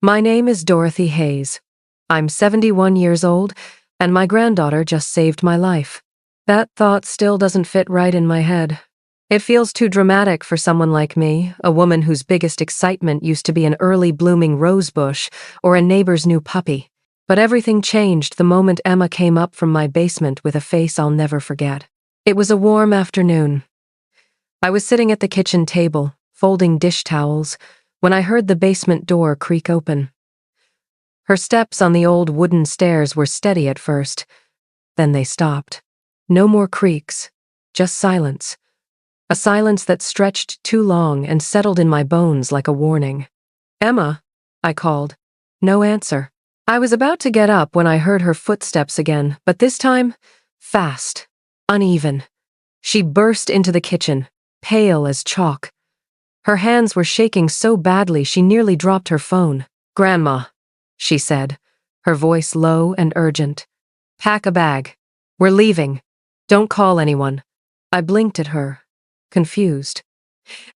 My name is Dorothy Hayes. I'm 71 years old, and my granddaughter just saved my life. That thought still doesn't fit right in my head. It feels too dramatic for someone like me, a woman whose biggest excitement used to be an early blooming rose bush or a neighbor's new puppy. But everything changed the moment Emma came up from my basement with a face I'll never forget. It was a warm afternoon. I was sitting at the kitchen table, folding dish towels, when I heard the basement door creak open. Her steps on the old wooden stairs were steady at first. Then they stopped. No more creaks, just silence. A silence that stretched too long and settled in my bones like a warning. "Emma," I called. No answer. I was about to get up when I heard her footsteps again, but this time, fast, uneven. She burst into the kitchen, pale as chalk. Her hands were shaking so badly she nearly dropped her phone. "Grandma," she said, her voice low and urgent. "Pack a bag. We're leaving. Don't call anyone." I blinked at her, confused.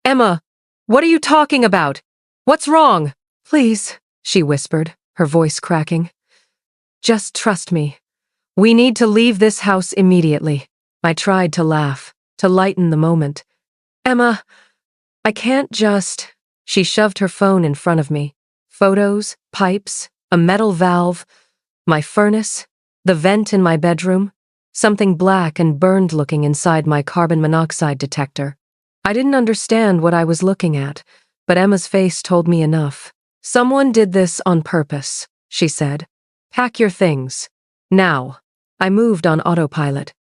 "Emma, what are you talking about? What's wrong?" "Please," she whispered, her voice cracking. "Just trust me. We need to leave this house immediately." I tried to laugh, to lighten the moment. "Emma, I can't just..." She shoved her phone in front of me. Photos, pipes, a metal valve, my furnace, the vent in my bedroom, something black and burned looking inside my carbon monoxide detector. I didn't understand what I was looking at, but Emma's face told me enough. "Someone did this on purpose," she said. "Pack your things. Now." I moved on autopilot.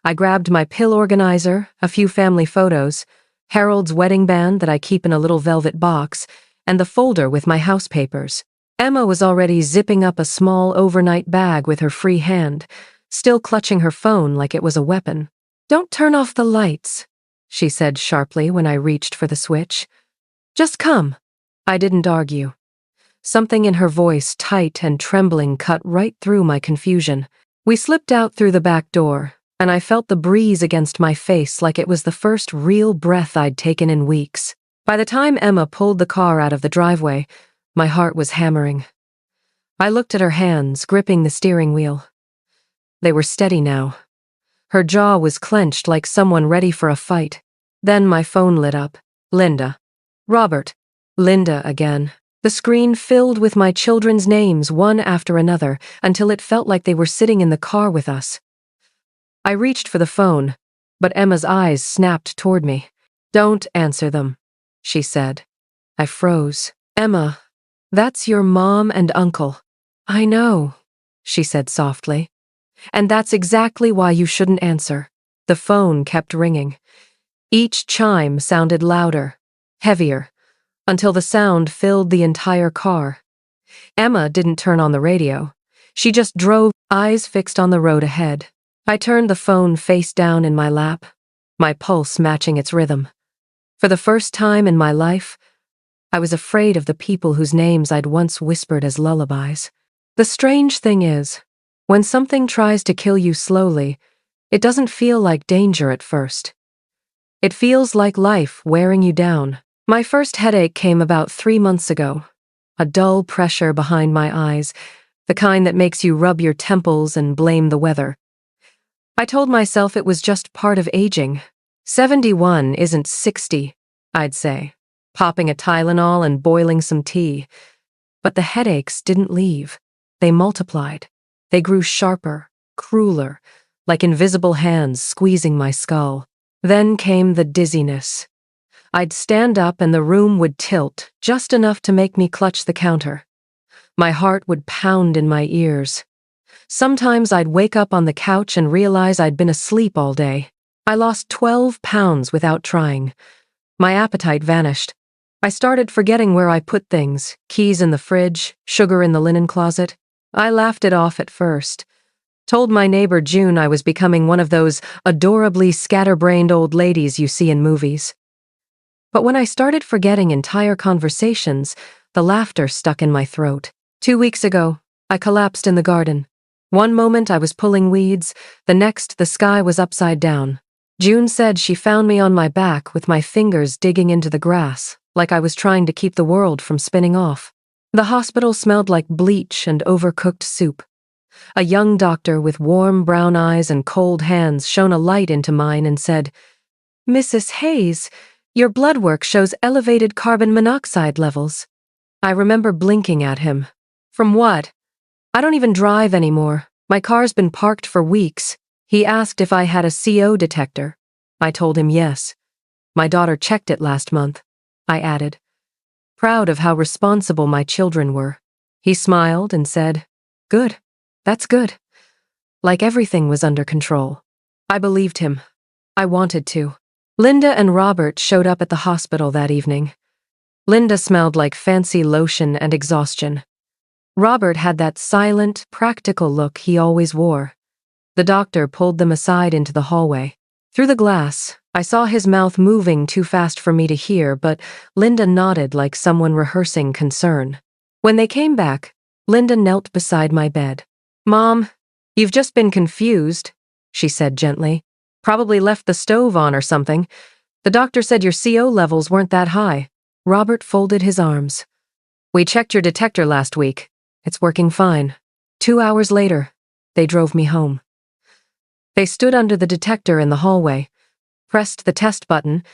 I grabbed my pill organizer, a few family photos, Harold's wedding band that I keep in a little velvet box, and the folder with my house papers. Emma was already zipping up a small overnight bag with her free hand, still clutching her phone like it was a weapon. "Don't turn off the lights," she said sharply when I reached for the switch. "Just come." I didn't argue. Something in her voice, tight and trembling, cut right through my confusion. We slipped out through the back door, and I felt the breeze against my face like it was the first real breath I'd taken in weeks. By the time Emma pulled the car out of the driveway, my heart was hammering. I looked at her hands, gripping the steering wheel. They were steady now. Her jaw was clenched like someone ready for a fight. Then my phone lit up. Linda. Robert. Linda again. The screen filled with my children's names, one after another, until it felt like they were sitting in the car with us. I reached for the phone, but Emma's eyes snapped toward me. "Don't answer them," she said. I froze. "Emma, that's your mom and uncle." "I know," she said softly. "And that's exactly why you shouldn't answer." The phone kept ringing. Each chime sounded louder, heavier, until the sound filled the entire car. Emma didn't turn on the radio. She just drove, eyes fixed on the road ahead. I turned the phone face down in my lap, my pulse matching its rhythm. For the first time in my life, I was afraid of the people whose names I'd once whispered as lullabies. The strange thing is, when something tries to kill you slowly, it doesn't feel like danger at first. It feels like life wearing you down. My first headache came about 3 months ago. A dull pressure behind my eyes, the kind that makes you rub your temples and blame the weather. I told myself it was just part of aging. 71 isn't 60, I'd say, popping a Tylenol and boiling some tea. But the headaches didn't leave. They multiplied. They grew sharper, crueler, like invisible hands squeezing my skull. Then came the dizziness. I'd stand up and the room would tilt, just enough to make me clutch the counter. My heart would pound in my ears. Sometimes I'd wake up on the couch and realize I'd been asleep all day. I lost 12 pounds without trying. My appetite vanished. I started forgetting where I put things, keys in the fridge, sugar in the linen closet. I laughed it off at first. Told my neighbor June I was becoming one of those adorably scatterbrained old ladies you see in movies. But when I started forgetting entire conversations, the laughter stuck in my throat. 2 weeks ago, I collapsed in the garden. One moment I was pulling weeds, the next the sky was upside down. June said she found me on my back with my fingers digging into the grass, like I was trying to keep the world from spinning off. The hospital smelled like bleach and overcooked soup. A young doctor with warm brown eyes and cold hands shone a light into mine and said, "Mrs. Hayes, your blood work shows elevated carbon monoxide levels." I remember blinking at him. From what? I don't even drive anymore. My car's been parked for weeks. He asked if I had a CO detector. I told him yes. My daughter checked it last month, I added, proud of how responsible my children were. He smiled and said, "Good, that's good." Like everything was under control. I believed him. I wanted to. Linda and Robert showed up at the hospital that evening. Linda smelled like fancy lotion and exhaustion. Robert had that silent, practical look he always wore. The doctor pulled them aside into the hallway. Through the glass, I saw his mouth moving too fast for me to hear, but Linda nodded like someone rehearsing concern. When they came back, Linda knelt beside my bed. "Mom, you've just been confused," she said gently. "Probably left the stove on or something. The doctor said your CO levels weren't that high." Robert folded his arms. "We checked your detector last week. It's working fine." 2 hours later, they drove me home. They stood under the detector in the hallway, pressed the test button,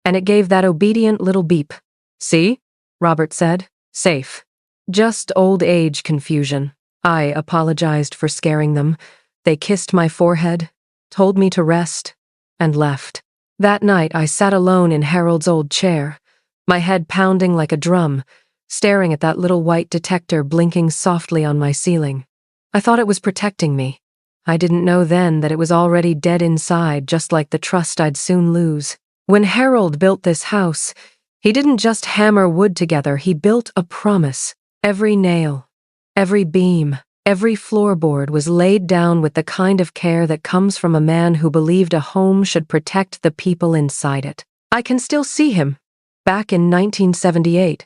and it gave that obedient little beep. "See?" Robert said. "Safe." Just old age confusion. I apologized for scaring them. They kissed my forehead, told me to rest, and left. That night I sat alone in Harold's old chair, my head pounding like a drum, staring at that little white detector blinking softly on my ceiling. I thought it was protecting me. I didn't know then that it was already dead inside, just like the trust I'd soon lose. When Harold built this house, he didn't just hammer wood together, he built a promise. Every nail, every beam, every floorboard was laid down with the kind of care that comes from a man who believed a home should protect the people inside it. I can still see him, back in 1978,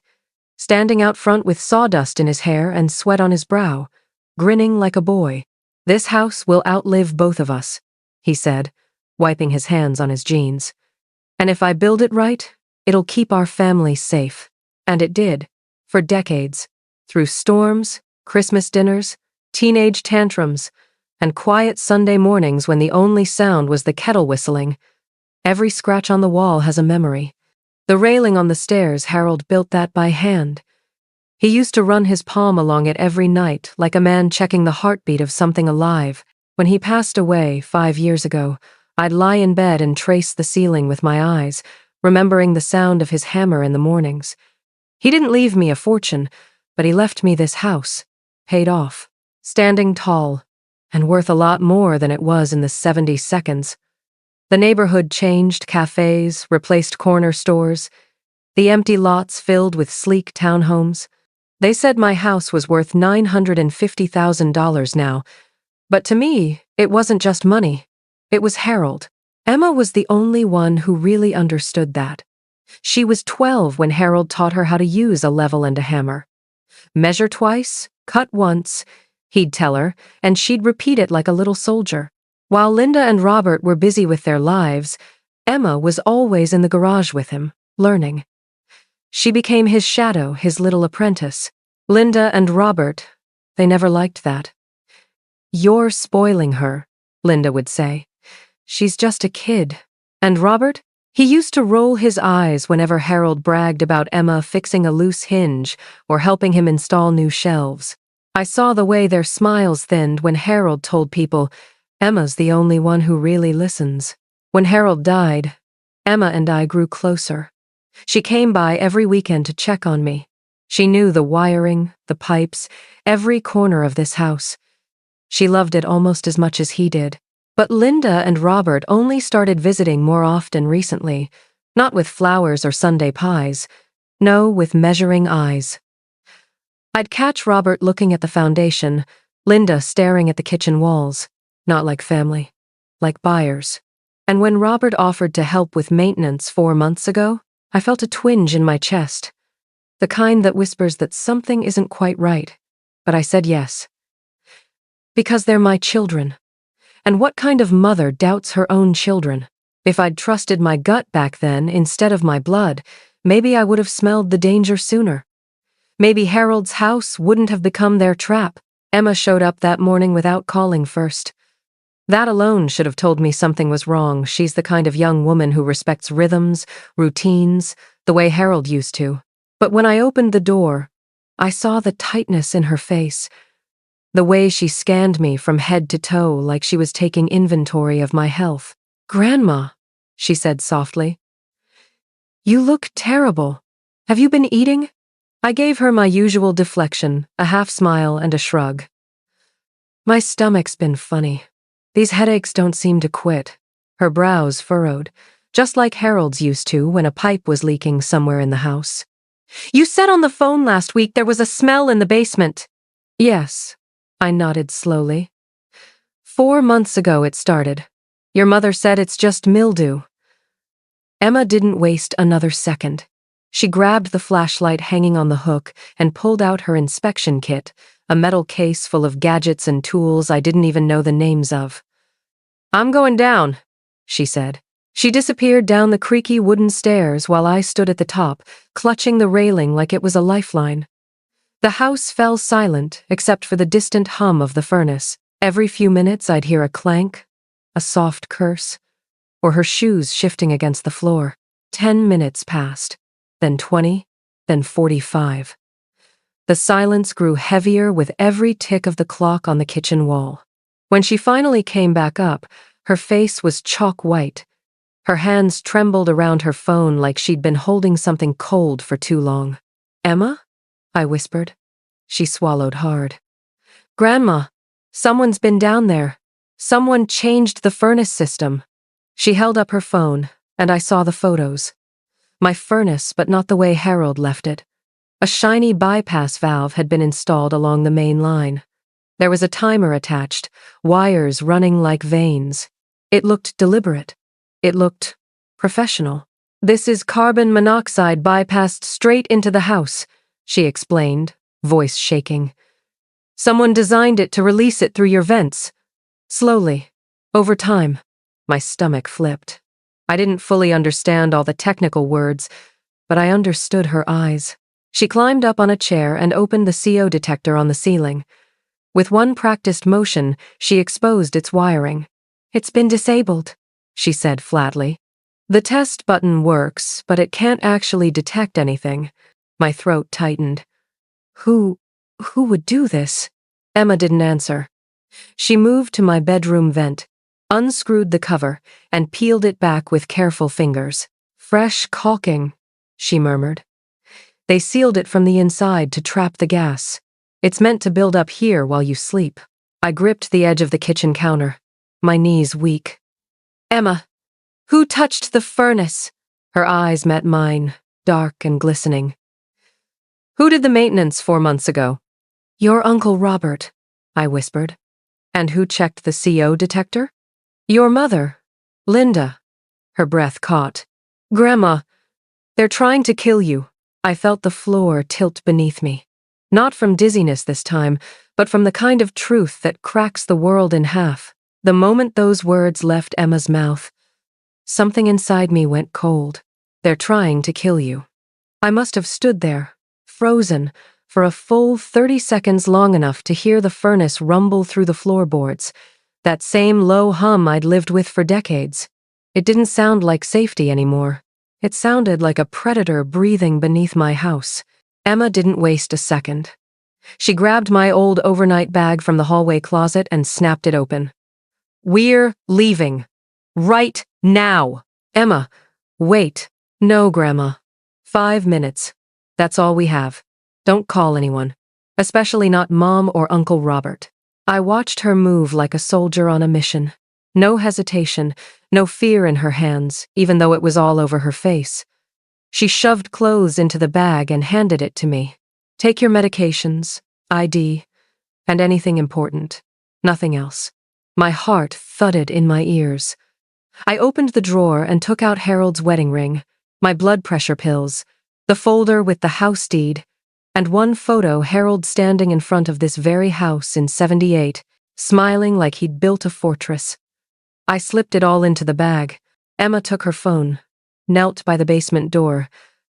standing out front with sawdust in his hair and sweat on his brow, grinning like a boy. "This house will outlive both of us," he said, wiping his hands on his jeans. "And if I build it right, it'll keep our family safe." And it did, for decades, through storms, Christmas dinners, teenage tantrums, and quiet Sunday mornings when the only sound was the kettle whistling. Every scratch on the wall has a memory. The railing on the stairs, Harold built that by hand. He used to run his palm along it every night, like a man checking the heartbeat of something alive. When he passed away 5 years ago, I'd lie in bed and trace the ceiling with my eyes, remembering the sound of his hammer in the mornings. He didn't leave me a fortune, but he left me this house, paid off, standing tall, and worth a lot more than it was in the 72nds. The neighborhood changed, cafes, replaced corner stores, the empty lots filled with sleek townhomes. They said my house was worth $950,000 now, but to me, it wasn't just money. It was Harold. Emma was the only one who really understood that. She was 12 when Harold taught her how to use a level and a hammer. Measure twice, cut once, he'd tell her, and she'd repeat it like a little soldier. While Linda and Robert were busy with their lives, Emma was always in the garage with him, learning. She became his shadow, his little apprentice. Linda and Robert, they never liked that. "You're spoiling her," Linda would say. "She's just a kid." And Robert? He used to roll his eyes whenever Harold bragged about Emma fixing a loose hinge or helping him install new shelves. I saw the way their smiles thinned when Harold told people, "Emma's the only one who really listens." When Harold died, Emma and I grew closer. She came by every weekend to check on me. She knew the wiring, the pipes, every corner of this house. She loved it almost as much as he did. But Linda and Robert only started visiting more often recently, not with flowers or Sunday pies. No, with measuring eyes. I'd catch Robert looking at the foundation, Linda staring at the kitchen walls, not like family, like buyers. And when Robert offered to help with maintenance 4 months ago, I felt a twinge in my chest, the kind that whispers that something isn't quite right. But I said yes. Because they're my children. And what kind of mother doubts her own children? If I'd trusted my gut back then instead of my blood, maybe I would have smelled the danger sooner. Maybe Harold's house wouldn't have become their trap. Emma showed up that morning without calling first. That alone should have told me something was wrong. She's the kind of young woman who respects rhythms, routines, the way Harold used to. But when I opened the door, I saw the tightness in her face, the way she scanned me from head to toe like she was taking inventory of my health. "Grandma," she said softly, "you look terrible. Have you been eating?" I gave her my usual deflection, a half smile and a shrug. "My stomach's been funny. These headaches don't seem to quit." Her brows furrowed, just like Harold's used to when a pipe was leaking somewhere in the house. "You said on the phone last week there was a smell in the basement." "Yes," I nodded slowly. "4 months ago it started. Your mother said it's just mildew." Emma didn't waste another second. She grabbed the flashlight hanging on the hook and pulled out her inspection kit, a metal case full of gadgets and tools I didn't even know the names of. "I'm going down," she said. She disappeared down the creaky wooden stairs while I stood at the top, clutching the railing like it was a lifeline. The house fell silent except for the distant hum of the furnace. Every few minutes I'd hear a clank, a soft curse, or her shoes shifting against the floor. 10 minutes passed, then 20, then 45. The silence grew heavier with every tick of the clock on the kitchen wall. When she finally came back up, her face was chalk white. Her hands trembled around her phone like she'd been holding something cold for too long. "Emma?" I whispered. She swallowed hard. "Grandma, someone's been down there. Someone changed the furnace system." She held up her phone, and I saw the photos. My furnace, but not the way Harold left it. A shiny bypass valve had been installed along the main line. There was a timer attached, wires running like veins. It looked deliberate. It looked professional. "This is carbon monoxide bypassed straight into the house," she explained, voice shaking. "Someone designed it to release it through your vents. Slowly, over time." My stomach flipped. I didn't fully understand all the technical words, but I understood her eyes. She climbed up on a chair and opened the CO detector on the ceiling. With one practiced motion, she exposed its wiring. "It's been disabled," she said flatly. "The test button works, but it can't actually detect anything." My throat tightened. Who would do this?" Emma didn't answer. She moved to my bedroom vent, unscrewed the cover, and peeled it back with careful fingers. "Fresh caulking," she murmured. "They sealed it from the inside to trap the gas. It's meant to build up here while you sleep." I gripped the edge of the kitchen counter, my knees weak. "Emma, who touched the furnace?" Her eyes met mine, dark and glistening. "Who did the maintenance 4 months ago?" "Your Uncle Robert," I whispered. "And who checked the CO detector?" "Your mother, Linda." Her breath caught. "Grandma, they're trying to kill you." I felt the floor tilt beneath me. Not from dizziness this time, but from the kind of truth that cracks the world in half. The moment those words left Emma's mouth, something inside me went cold. "They're trying to kill you." I must have stood there, frozen, for a full 30 seconds, long enough to hear the furnace rumble through the floorboards, that same low hum I'd lived with for decades. It didn't sound like safety anymore. It sounded like a predator breathing beneath my house. Emma didn't waste a second. She grabbed my old overnight bag from the hallway closet and snapped it open. "We're leaving. Right now." "Emma, wait." "No, Grandma. 5 minutes. That's all we have. Don't call anyone. Especially not Mom or Uncle Robert." I watched her move like a soldier on a mission. No hesitation, no fear in her hands, even though it was all over her face. She shoved clothes into the bag and handed it to me. "Take your medications, ID, and anything important. Nothing else." My heart thudded in my ears. I opened the drawer and took out Harold's wedding ring, my blood pressure pills, the folder with the house deed, and one photo Harold standing in front of this very house in '78, smiling like he'd built a fortress. I slipped it all into the bag. Emma took her phone, knelt by the basement door,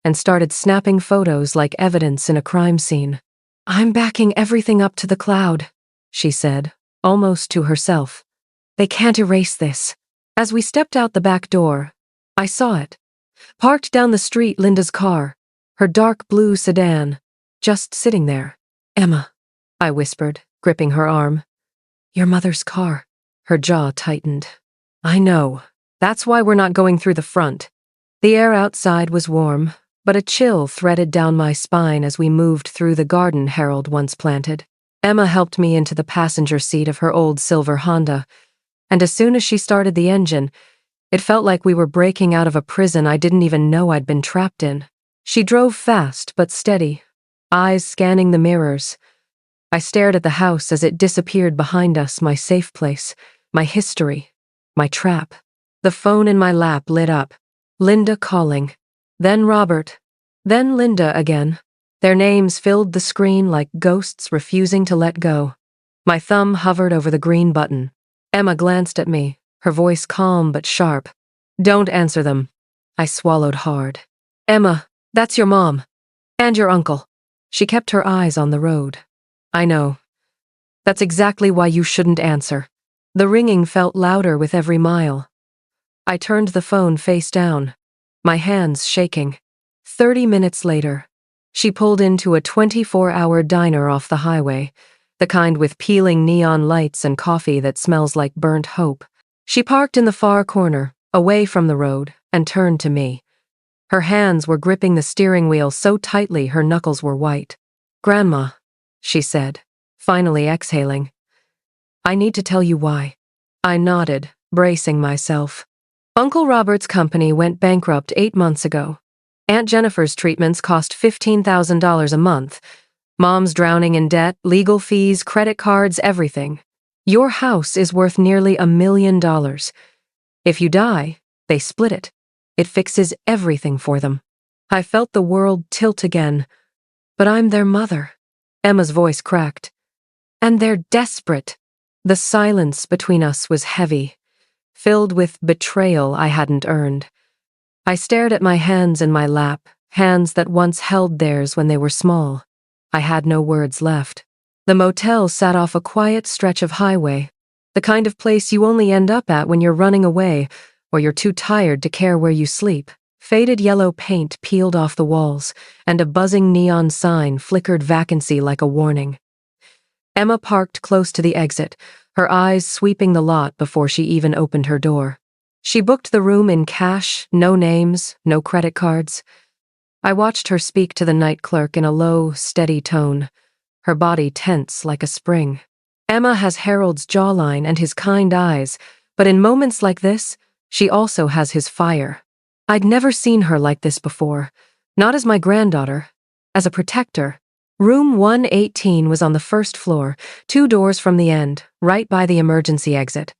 and started snapping photos like evidence in a crime scene. "I'm backing everything up to the cloud," she said, almost to herself. "They can't erase this." As we stepped out the back door, I saw it. Parked down the street, Linda's car, her dark blue sedan, just sitting there. "Emma," I whispered, gripping her arm. "Your mother's car." Her jaw tightened. "I know. That's why we're not going through the front." The air outside was warm, but a chill threaded down my spine as we moved through the garden Harold once planted. Emma helped me into the passenger seat of her old silver Honda, and as soon as she started the engine, it felt like we were breaking out of a prison I didn't even know I'd been trapped in. She drove fast but steady, eyes scanning the mirrors. I stared at the house as it disappeared behind us, my safe place, my history, my trap. The phone in my lap lit up. Linda calling. Then Robert. Then Linda again. Their names filled the screen like ghosts refusing to let go. My thumb hovered over the green button. Emma glanced at me, her voice calm but sharp. "Don't answer them." I swallowed hard. "Emma, that's your mom. And your uncle." She kept her eyes on the road. "I know. That's exactly why you shouldn't answer." The ringing felt louder with every mile. I turned the phone face down, my hands shaking. 30 minutes later, she pulled into a 24-hour diner off the highway, the kind with peeling neon lights and coffee that smells like burnt hope. She parked in the far corner, away from the road, and turned to me. Her hands were gripping the steering wheel so tightly her knuckles were white. "Grandma," she said, finally exhaling. "I need to tell you why." I nodded, bracing myself. "Uncle Robert's company went bankrupt 8 months ago. Aunt Jennifer's treatments cost $15,000 a month. Mom's drowning in debt, legal fees, credit cards, everything. Your house is worth nearly $1 million. If you die, they split it. It fixes everything for them." I felt the world tilt again. "But I'm their mother." Emma's voice cracked. "And they're desperate." The silence between us was heavy, filled with betrayal I hadn't earned. I stared at my hands in my lap, hands that once held theirs when they were small. I had no words left. The motel sat off a quiet stretch of highway, the kind of place you only end up at when you're running away or you're too tired to care where you sleep. Faded yellow paint peeled off the walls, and a buzzing neon sign flickered vacancy like a warning. Emma parked close to the exit, her eyes sweeping the lot before she even opened her door. She booked the room in cash, no names, no credit cards. I watched her speak to the night clerk in a low, steady tone, her body tense like a spring. Emma has Harold's jawline and his kind eyes, but in moments like this, she also has his fire. I'd never seen her like this before, not as my granddaughter, as a protector. Room 118 was on the first floor, 2 doors from the end, right by the emergency exit.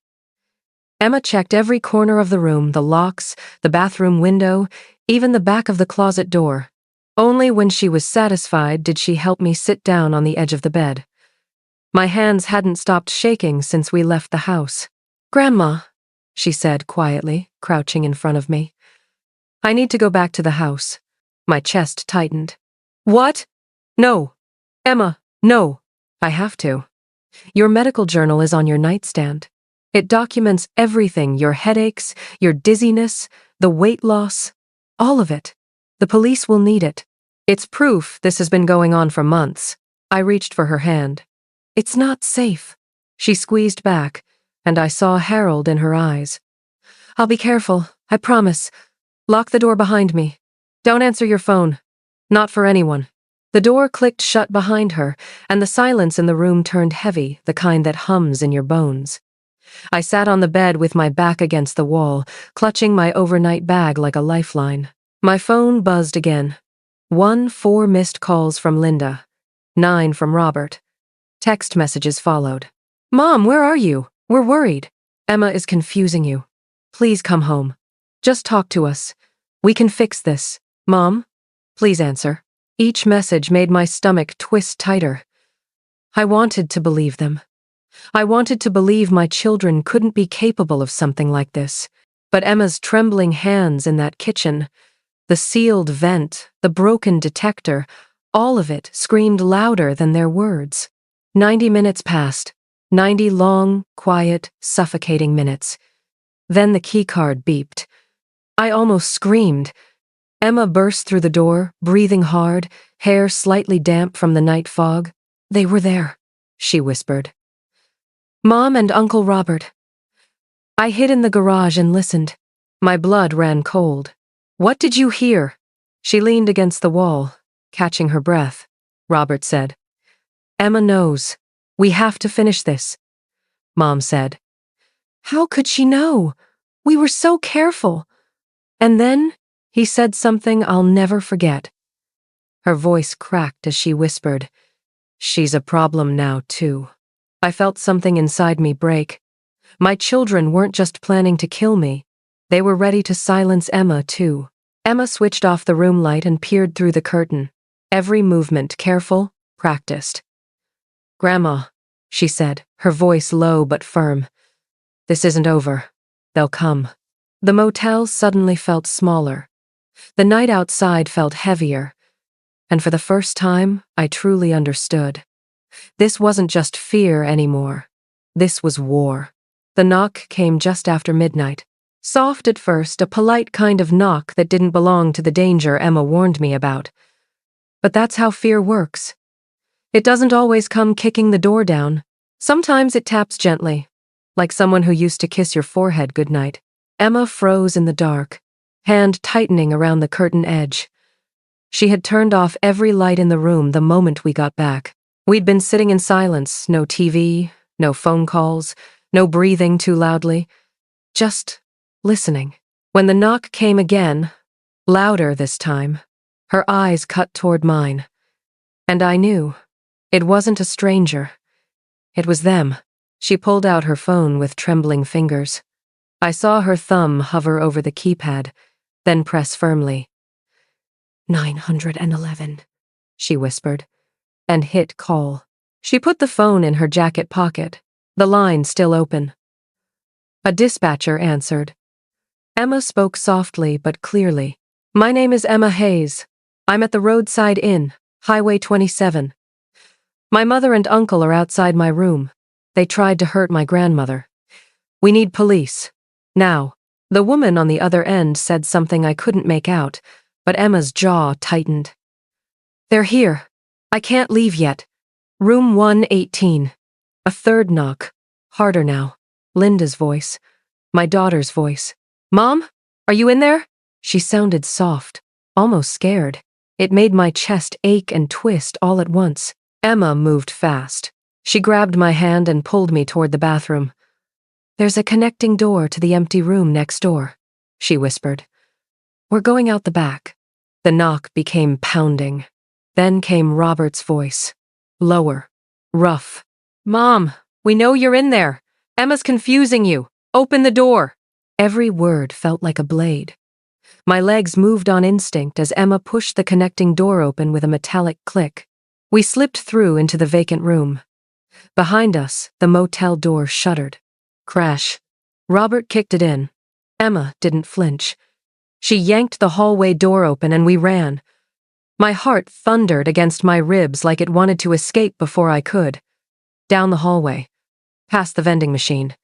Emma checked every corner of the room, the locks, the bathroom window, even the back of the closet door. Only when she was satisfied did she help me sit down on the edge of the bed. My hands hadn't stopped shaking since we left the house. "Grandma," she said quietly, crouching in front of me. "I need to go back to the house." My chest tightened. "What?" "No. Emma, no." "I have to. Your medical journal is on your nightstand. It documents everything, your headaches, your dizziness, the weight loss, all of it. The police will need it. It's proof this has been going on for months." I reached for her hand. "It's not safe." She squeezed back, and I saw Harold in her eyes. "I'll be careful, I promise. Lock the door behind me. Don't answer your phone. Not for anyone." The door clicked shut behind her, and the silence in the room turned heavy, the kind that hums in your bones. I sat on the bed with my back against the wall, clutching my overnight bag like a lifeline. My phone buzzed again. 4 missed calls from Linda. 9 from Robert. Text messages followed. "Mom, where are you? We're worried. Emma is confusing you. Please come home. Just talk to us. We can fix this. Mom, please answer." Each message made my stomach twist tighter. I wanted to believe them. I wanted to believe my children couldn't be capable of something like this. But Emma's trembling hands in that kitchen, The sealed vent, the broken detector, all of it screamed louder than their words. 90 minutes passed. 90 long, quiet, suffocating minutes. Then the keycard beeped. I almost screamed. Emma burst through the door, breathing hard, hair slightly damp from the night fog. "They were there," she whispered. "Mom and Uncle Robert." I hid in the garage and listened. My blood ran cold. "What did you hear?" She leaned against the wall, catching her breath. Robert said, "Emma knows. We have to finish this." Mom said, "How could she know? We were so careful." And then he said something I'll never forget. Her voice cracked as she whispered, "She's a problem now, too." I felt something inside me break. My children weren't just planning to kill me. They were ready to silence Emma, too. Emma switched off the room light and peered through the curtain. Every movement careful, practiced. "Grandma," she said, her voice low but firm. "This isn't over. They'll come." The motel suddenly felt smaller. The night outside felt heavier. And for the first time, I truly understood. This wasn't just fear anymore. This was war. The knock came just after midnight. Soft at first, a polite kind of knock that didn't belong to the danger Emma warned me about. But that's how fear works. It doesn't always come kicking the door down. Sometimes it taps gently, like someone who used to kiss your forehead goodnight. Emma froze in the dark, hand tightening around the curtain edge. She had turned off every light in the room the moment we got back. We'd been sitting in silence, no TV, no phone calls, no breathing too loudly, just listening. When the knock came again, louder this time, her eyes cut toward mine. And I knew. It wasn't a stranger. It was them. She pulled out her phone with trembling fingers. I saw her thumb hover over the keypad, then press firmly. 911, she whispered, and hit call. She put the phone in her jacket pocket, the line still open. A dispatcher answered. Emma spoke softly but clearly. "My name is Emma Hayes. I'm at the roadside inn, Highway 27. My mother and uncle are outside my room. They tried to hurt my grandmother. We need police. Now." The woman on the other end said something I couldn't make out, but Emma's jaw tightened. "They're here. I can't leave yet. Room 118. A third knock. Harder now. Linda's voice. My daughter's voice. "Mom? Are you in there?" She sounded soft, almost scared. It made my chest ache and twist all at once. Emma moved fast. She grabbed my hand and pulled me toward the bathroom. "There's a connecting door to the empty room next door," she whispered. "We're going out the back." The knock became pounding. Then came Robert's voice. Lower. Rough. "Mom, we know you're in there. Emma's confusing you. Open the door." Every word felt like a blade. My legs moved on instinct as Emma pushed the connecting door open with a metallic click. We slipped through into the vacant room. Behind us, the motel door shuttered. Crash. Robert kicked it in. Emma didn't flinch. She yanked the hallway door open and we ran. My heart thundered against my ribs like it wanted to escape before I could. Down the hallway. Past the vending machine.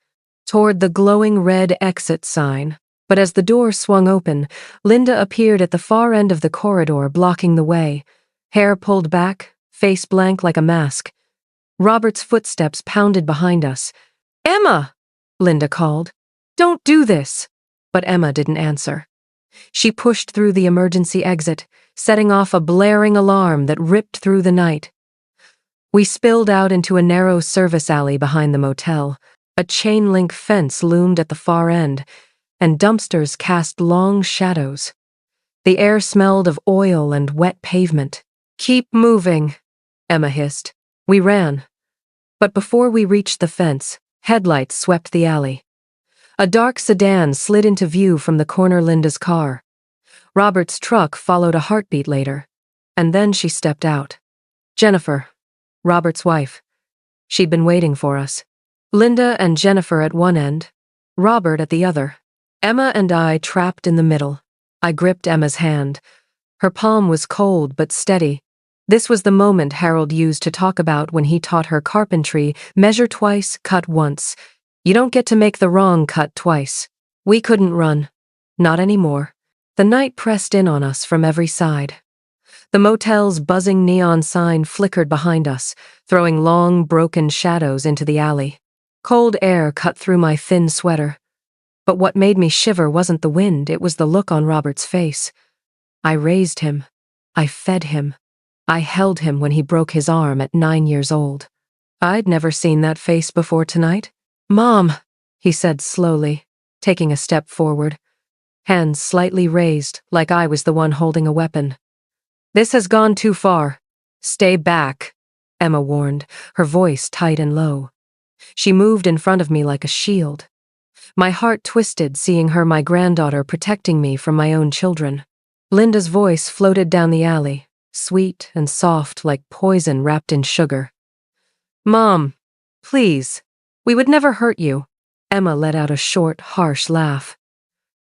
Toward the glowing red exit sign. But as the door swung open, Linda appeared at the far end of the corridor, blocking the way. Hair pulled back, face blank like a mask. Robert's footsteps pounded behind us. "Emma!" Linda called. "Don't do this." But Emma didn't answer. She pushed through the emergency exit, setting off a blaring alarm that ripped through the night. We spilled out into a narrow service alley behind the motel. A chain-link fence loomed at the far end, and dumpsters cast long shadows. The air smelled of oil and wet pavement. "Keep moving," Emma hissed. We ran. But before we reached the fence, headlights swept the alley. A dark sedan slid into view from the corner Linda's car. Robert's truck followed a heartbeat later, and then she stepped out. Jennifer, Robert's wife. She'd been waiting for us. Linda and Jennifer at one end, Robert at the other. Emma and I trapped in the middle. I gripped Emma's hand. Her palm was cold but steady. This was the moment Harold used to talk about when he taught her carpentry: measure twice, cut once. You don't get to make the wrong cut twice. We couldn't run. Not anymore. The night pressed in on us from every side. The motel's buzzing neon sign flickered behind us, throwing long, broken shadows into the alley. Cold air cut through my thin sweater. But what made me shiver wasn't the wind, it was the look on Robert's face. I raised him. I fed him. I held him when he broke his arm at 9 years old. I'd never seen that face before tonight. "Mom," he said slowly, taking a step forward, hands slightly raised, like I was the one holding a weapon. "This has gone too far. Stay back," Emma warned, her voice tight and low. She moved in front of me like a shield. My heart twisted seeing her, my granddaughter, protecting me from my own children. Linda's voice floated down the alley, sweet and soft like poison wrapped in sugar. "Mom, please, we would never hurt you." Emma let out a short, harsh laugh.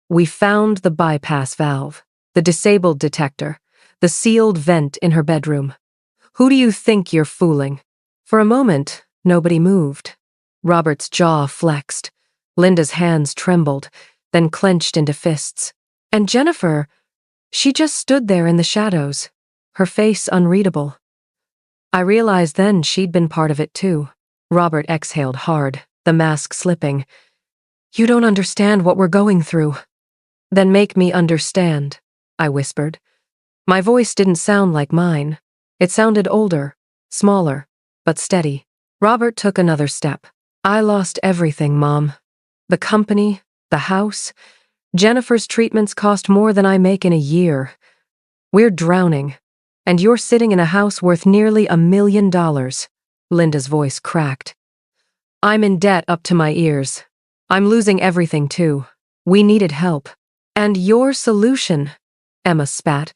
"We found the bypass valve, the disabled detector, the sealed vent in her bedroom. Who do you think you're fooling?" For a moment, nobody moved. Robert's jaw flexed. Linda's hands trembled, then clenched into fists. And Jennifer, she just stood there in the shadows, her face unreadable. I realized then she'd been part of it too. Robert exhaled hard, the mask slipping. "You don't understand what we're going through." "Then make me understand," I whispered. My voice didn't sound like mine. It sounded older, smaller, but steady. Robert took another step. "I lost everything, Mom. The company, the house. Jennifer's treatments cost more than I make in a year. We're drowning. And you're sitting in a house worth nearly $1 million. Linda's voice cracked. "I'm in debt up to my ears. I'm losing everything too. We needed help. And your solution," Emma spat,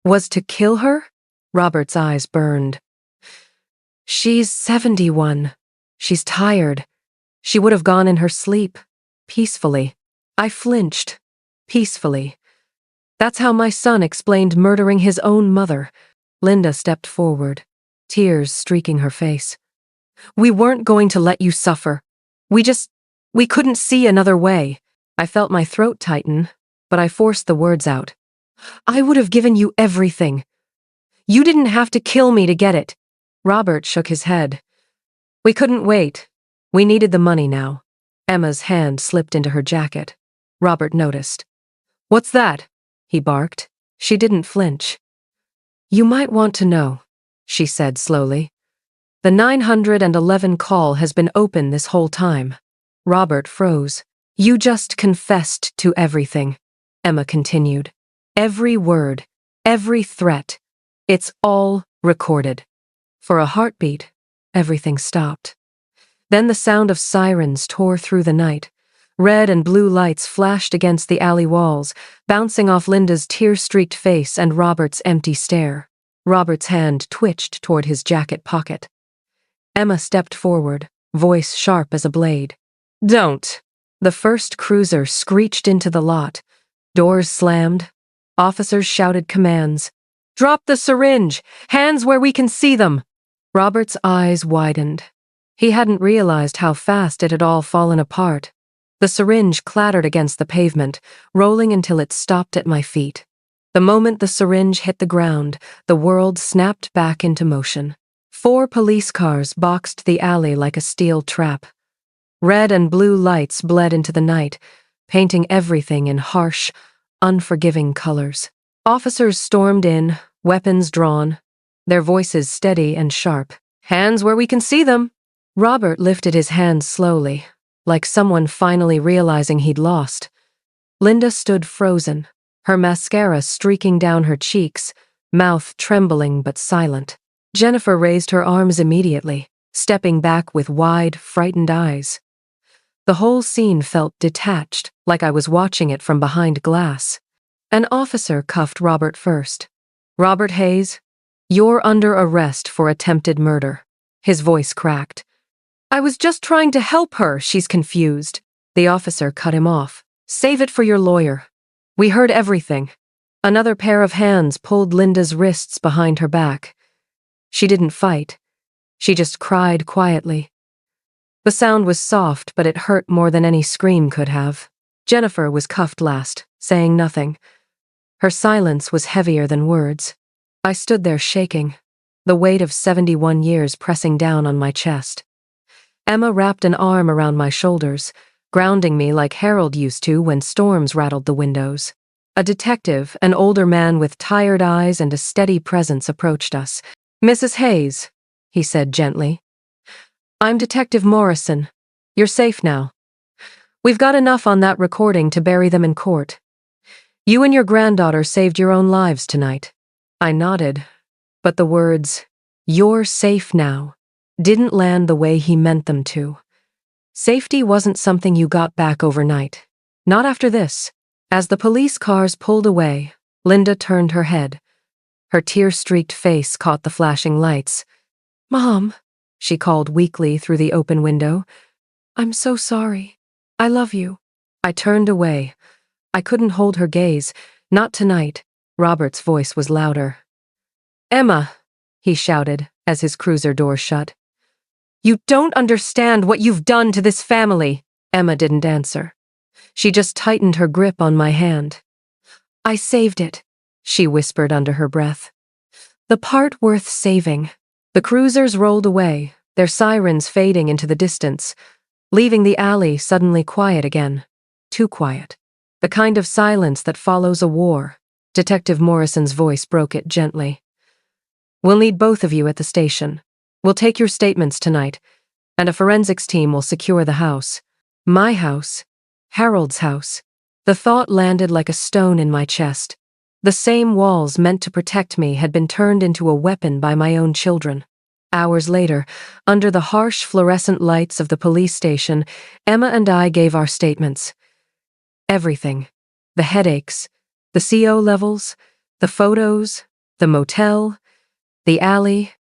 "was to kill her?" Robert's eyes burned. "She's 71. She's tired. She would have gone in her sleep. Peacefully." I flinched. Peacefully. That's how my son explained murdering his own mother. Linda stepped forward, tears streaking her face. "We weren't going to let you suffer. We couldn't see another way." I felt my throat tighten, but I forced the words out. "I would have given you everything. You didn't have to kill me to get it." Robert shook his head. "We couldn't wait. We needed the money now." Emma's hand slipped into her jacket. Robert noticed. "What's that?" he barked. She didn't flinch. "You might want to know," she said slowly. "The 911 call has been open this whole time." Robert froze. "You just confessed to everything," Emma continued. "Every word, every threat. It's all recorded." For a heartbeat, everything stopped. Then the sound of sirens tore through the night. Red and blue lights flashed against the alley walls, bouncing off Linda's tear-streaked face and Robert's empty stare. Robert's hand twitched toward his jacket pocket. Emma stepped forward, voice sharp as a blade. "Don't!" The first cruiser screeched into the lot. Doors slammed. Officers shouted commands. "Drop the syringe! Hands where we can see them!" Robert's eyes widened. He hadn't realized how fast it had all fallen apart. The syringe clattered against the pavement, rolling until it stopped at my feet. The moment the syringe hit the ground, the world snapped back into motion. 4 police cars boxed the alley like a steel trap. Red and blue lights bled into the night, painting everything in harsh, unforgiving colors. Officers stormed in, weapons drawn, their voices steady and sharp. "Hands where we can see them!" Robert lifted his hands slowly, like someone finally realizing he'd lost. Linda stood frozen, her mascara streaking down her cheeks, mouth trembling but silent. Jennifer raised her arms immediately, stepping back with wide, frightened eyes. The whole scene felt detached, like I was watching it from behind glass. An officer cuffed Robert first. "Robert Hayes, you're under arrest for attempted murder." His voice cracked. "I was just trying to help her, she's confused." The officer cut him off. "Save it for your lawyer. We heard everything. Another pair of hands pulled Linda's wrists behind her back. She didn't fight. She just cried quietly. The sound was soft, but it hurt more than any scream could have. Jennifer was cuffed last, saying nothing. Her silence was heavier than words. I stood there shaking, the weight of 71 years pressing down on my chest. Emma wrapped an arm around my shoulders, grounding me like Harold used to when storms rattled the windows. A detective, an older man with tired eyes and a steady presence, approached us. "Mrs. Hayes," he said gently. "I'm Detective Morrison. You're safe now. We've got enough on that recording to bury them in court. You and your granddaughter saved your own lives tonight." I nodded, but the words, "You're safe now," didn't land the way he meant them to. Safety wasn't something you got back overnight. Not after this. As the police cars pulled away, Linda turned her head. Her tear-streaked face caught the flashing lights. "Mom," she called weakly through the open window. "I'm so sorry. I love you." I turned away. I couldn't hold her gaze. Not tonight. Robert's voice was louder. "Emma," he shouted as his cruiser door shut. "You don't understand what you've done to this family." Emma didn't answer. She just tightened her grip on my hand. "I saved it," she whispered under her breath. "The part worth saving." The cruisers rolled away, their sirens fading into the distance, leaving the alley suddenly quiet again. Too quiet. The kind of silence that follows a war. Detective Morrison's voice broke it gently. "We'll need both of you at the station. We'll take your statements tonight, and a forensics team will secure the house. My house. Harold's house." The thought landed like a stone in my chest. The same walls meant to protect me had been turned into a weapon by my own children. Hours later, under the harsh fluorescent lights of the police station, Emma and I gave our statements. Everything. The headaches, the CO levels, the photos, the motel, the alley,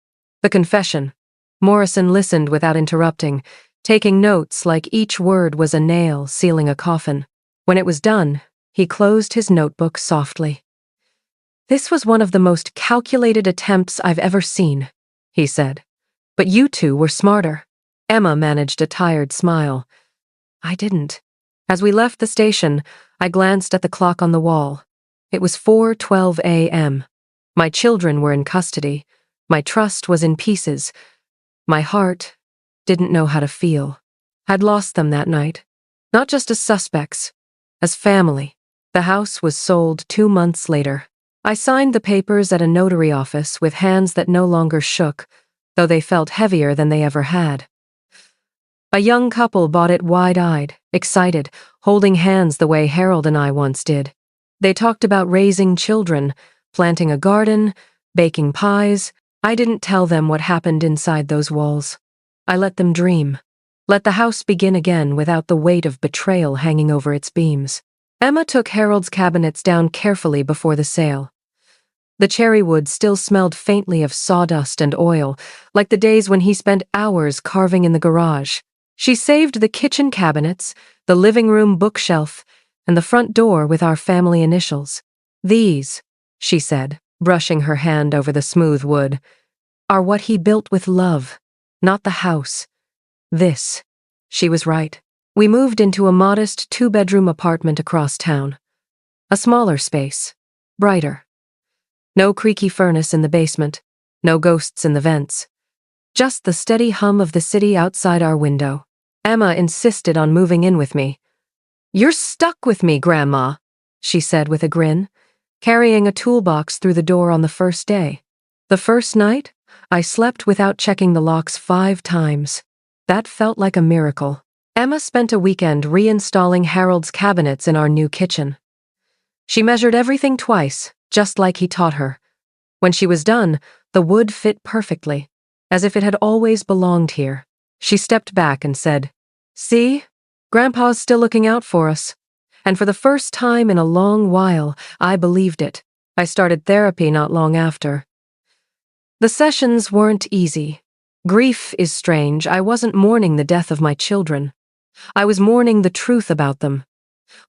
the confession. Morrison listened without interrupting, taking notes like each word was a nail sealing a coffin. When it was done, he closed his notebook softly. "This was one of the most calculated attempts I've ever seen," he said. "But you two were smarter." Emma managed a tired smile. I didn't. As we left the station, I glanced at the clock on the wall. It was 4:12 a.m. My children were in custody. My trust was in pieces. My heart didn't know how to feel. I'd lost them that night. Not just as suspects, as family. The house was sold 2 months later. I signed the papers at a notary office with hands that no longer shook, though they felt heavier than they ever had. A young couple bought it wide-eyed, excited, holding hands the way Harold and I once did. They talked about raising children, planting a garden, baking pies. I didn't tell them what happened inside those walls. I let them dream. Let the house begin again without the weight of betrayal hanging over its beams. Emma took Harold's cabinets down carefully before the sale. The cherry wood still smelled faintly of sawdust and oil, like the days when he spent hours carving in the garage. She saved the kitchen cabinets, the living room bookshelf, and the front door with our family initials. "These," she said, brushing her hand over the smooth wood, "are what he built with love, not the house. This." She was right. We moved into a modest 2-bedroom apartment across town. A smaller space, brighter. No creaky furnace in the basement, no ghosts in the vents. Just the steady hum of the city outside our window. Emma insisted on moving in with me. "You're stuck with me, Grandma," she said with a grin, carrying a toolbox through the door on the first day. The first night, I slept without checking the locks 5 times. That felt like a miracle. Emma spent a weekend reinstalling Harold's cabinets in our new kitchen. She measured everything twice, just like he taught her. When she was done, the wood fit perfectly, as if it had always belonged here. She stepped back and said, "See? Grandpa's still looking out for us." And for the first time in a long while, I believed it. I started therapy not long after. The sessions weren't easy. Grief is strange. I wasn't mourning the death of my children. I was mourning the truth about them.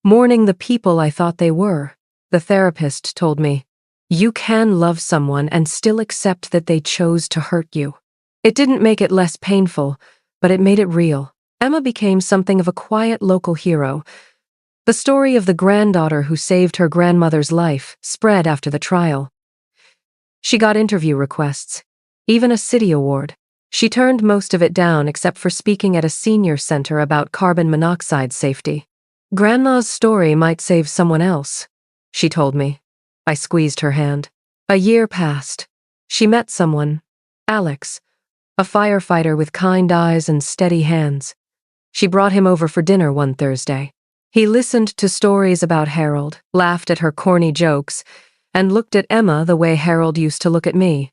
Mourning the people I thought they were. The therapist told me, "You can love someone and still accept that they chose to hurt you." It didn't make it less painful, but it made it real. Emma became something of a quiet local hero. The story of the granddaughter who saved her grandmother's life spread after the trial. She got interview requests, even a city award. She turned most of it down except for speaking at a senior center about carbon monoxide safety. "Grandma's story might save someone else," she told me. I squeezed her hand. A year passed. She met someone, Alex, a firefighter with kind eyes and steady hands. She brought him over for dinner one Thursday. He listened to stories about Harold, laughed at her corny jokes, and looked at Emma the way Harold used to look at me.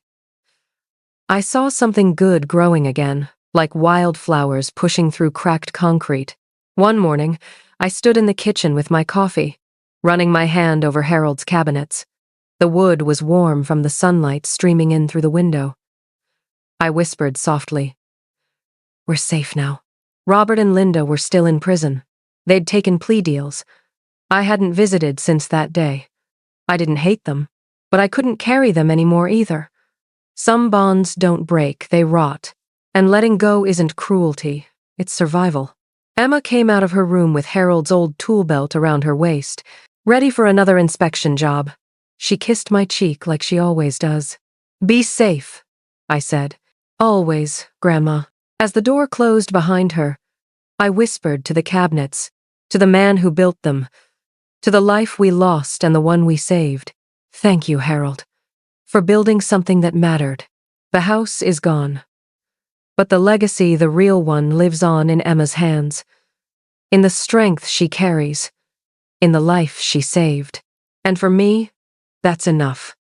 I saw something good growing again, like wildflowers pushing through cracked concrete. One morning, I stood in the kitchen with my coffee, running my hand over Harold's cabinets. The wood was warm from the sunlight streaming in through the window. I whispered softly, "We're safe now." Robert and Linda were still in prison. They'd taken plea deals. I hadn't visited since that day. I didn't hate them, but I couldn't carry them anymore either. Some bonds don't break, they rot. And letting go isn't cruelty, it's survival. Emma came out of her room with Harold's old tool belt around her waist, ready for another inspection job. She kissed my cheek like she always does. "Be safe," I said. "Always, Grandma." As the door closed behind her, I whispered to the cabinets, to the man who built them, to the life we lost and the one we saved. "Thank you, Harold, for building something that mattered. The house is gone, but the legacy, the real one, lives on in Emma's hands, in the strength she carries, in the life she saved. And for me, that's enough."